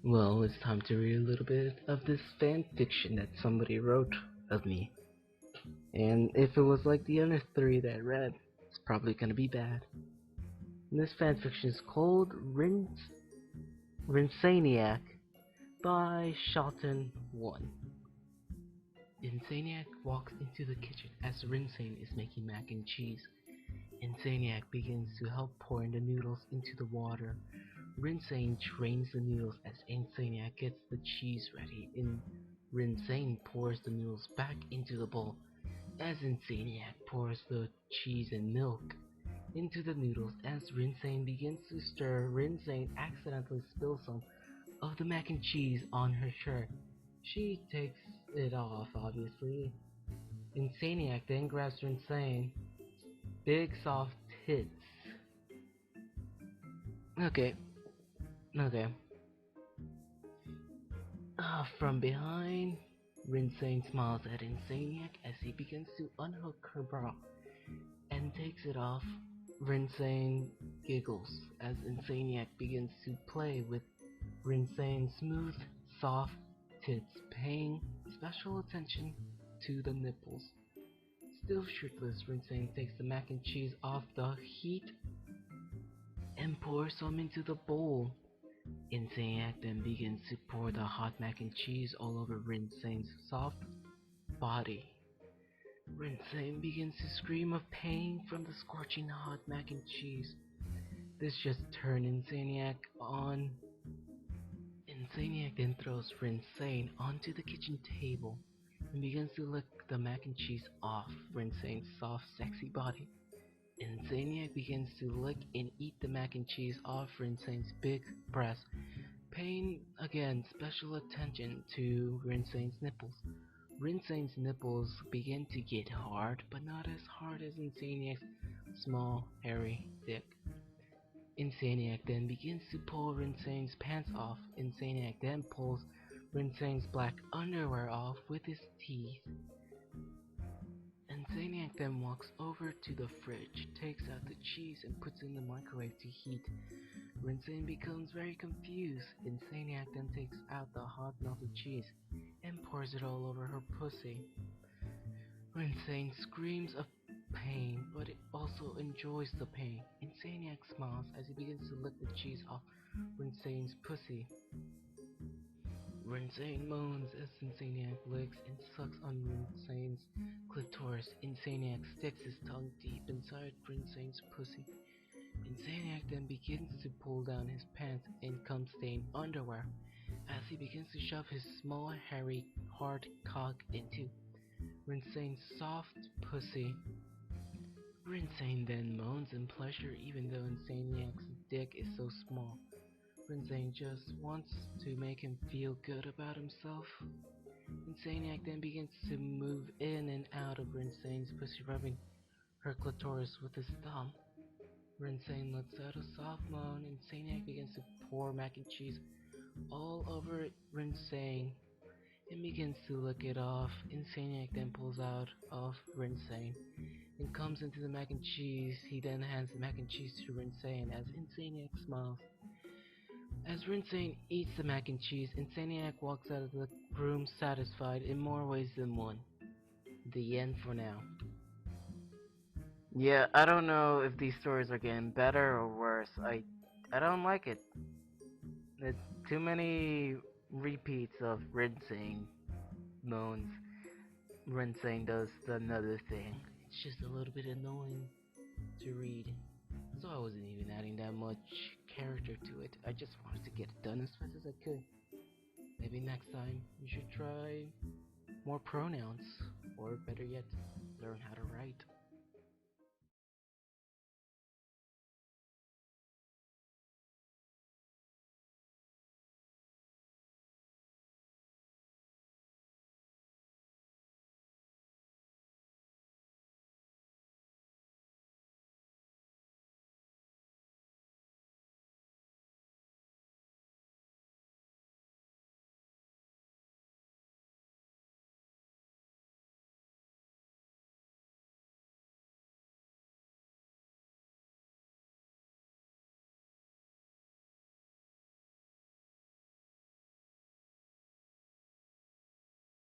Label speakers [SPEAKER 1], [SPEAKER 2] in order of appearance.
[SPEAKER 1] Well, it's time to read a little bit of this fan fiction that somebody wrote of me. And if it was like the other three that I read, it's probably gonna be bad. And this fan fiction is called Rinsaniac by Shelton1. Insaniac walks into the kitchen as Rinsane is making mac and cheese. Insaniac begins to help pouring the noodles into the water. Rinsane drains the noodles as Insaniac gets the cheese ready, and Rinsane pours the noodles back into the bowl as Insaniac pours the cheese and milk into the noodles. As Rinsane begins to stir, Rinsane accidentally spills some of the mac and cheese on her shirt. She takes it off, obviously. Insaniac then grabs Rinsane's big soft tits. Okay, okay. From behind, Rinsane smiles at Insaniac as he begins to unhook her bra and takes it off. Rinsane giggles as Insaniac begins to play with Rinsane's smooth, soft tits, paying special attention to the nipples. Still shirtless, Rinsane takes the mac and cheese off the heat and pours some into the bowl. Insaniac then begins to pour the hot mac and cheese all over Rinsane's soft body. Rinsane begins to scream of pain from the scorching hot mac and cheese. This just turned Insaniac on. Insaniac then throws Rinsane onto the kitchen table and begins to lick the mac and cheese off Rinsane's soft, sexy body. Insaniac begins to lick and eat the mac and cheese off Rinsane's big breast, paying again special attention to Rinsane's nipples. Rinsane's nipples begin to get hard, but not as hard as Insaniac's small, hairy dick. Insaniac then begins to pull Rinsane's pants off. Insaniac then pulls Rinsane's black underwear off with his teeth. Insaniac then walks over to the fridge, takes out the cheese and puts it in the microwave to heat. Rinsane becomes very confused. Insaniac then takes out the hot melted cheese and pours it all over her pussy. Rinsane screams of pain, but it also enjoys the pain. Insaniac smiles as he begins to lick the cheese off Rinsane's pussy. Rinsane moans as Insaniac licks and sucks on Rinsane's clitoris. Insaniac sticks his tongue deep inside Rinsane's pussy. Insaniac then begins to pull down his pants and cum-stained underwear as he begins to shove his small, hairy, hard cock into Rinsane's soft pussy. Rinsane then moans in pleasure even though Insaniac's dick is so small. Rinsane just wants to make him feel good about himself. Insaniac then begins to move in and out of Rinsane's pussy, rubbing her clitoris with his thumb. Rinsane lets out a soft moan. Insaniac begins to pour mac and cheese all over Rinsane and begins to lick it off. Insaniac then pulls out of Rinsane and comes into the mac and cheese. He then hands the mac and cheese to Rinsane as Insaniac smiles. As Rinsane eats the mac and cheese, Insaniac walks out of the room satisfied in more ways than one. The end for now. Yeah, I don't know if these stories are getting better or worse. I don't like it. It's too many repeats of Rinsane moans. Rinsane does another thing. It's just a little bit annoying to read. So I wasn't even adding that much character to it. I just wanted to get it done as fast as I could. Maybe next time you should try more pronouns, or better yet, learn how to write.